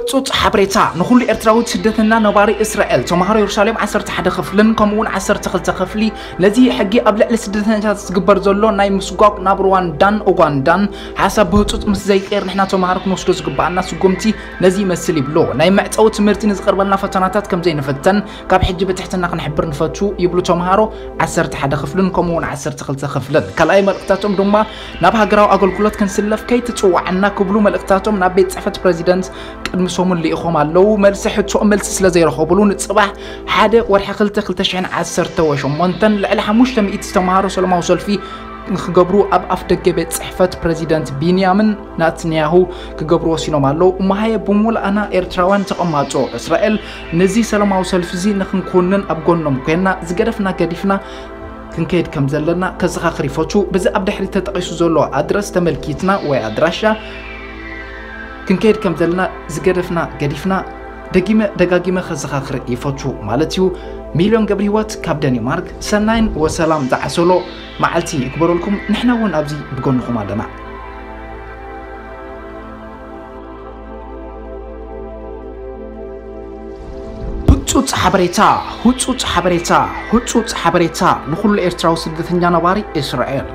هتوت حبريتا نقول إرتراوت سدتنا نباري إسرائيل تمهر يرساليم عسرت حدا خفلن كمون عسرت خلت خفلي الذي حقي قبل لسدتنا جالس تقبر زلو ناي مسقاق نابروان دان أوغان دان حسب هتوت مس زي غير نحنا تمهرك نوسدو زقبعنا سقومتي لذي مسلي بلو ناي معتو تمرتي نزقر بالنا فتناتات كم زي نفتن كاب حجي بتحتنا كنحبر نفتشو يبلو تمهرو عسرت حدا خفلن كمون عسرت خلت خفلن كلاي ملقتاتهم دما ناب هاغراو اغلكلوت كنسلف كي تتوعنا كبلو ملقتاتهم ناب بيت صحفه بريزيدنت قدمسوم اللي اخوم علو ملس حتو ملس سلا زيرخبلو نصباح حدا ورحه خلت شحن 10 وشمونتن لعل 500 استمهارو سلماو سلفي كغبرو اب اف دغ بيت صحفه بريزيدنت بنيامين نتنياهو كغبرو سينوم علو ما بمول انا ايرتراوان تقماطو اسرائيل نزي سلماو سلفزي نخنكونن اب غنوم كينا زغدفنا غديفنا كنكيد كم زلنا كزخاخري فوتو بز اب دحري تطقيسو زلو ادرس تملكيتنا وي ادراشا كنكيد كم زلنا زغدفنا غديفنا دغاغيمه خزخاخري يفوتو مالتيو مليون قبريوات كاب دنمارك سناين وسلام دعسولو معلتي يكبروا لكم نحنا ون ابزي بقولكم عندنا هوتوت حبريتا نخل إرتراو سدتنيا نباري إسرائيل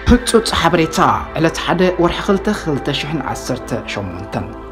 هوتوت حبريتا على تحدى ورح خلته شحن 10 شمونتن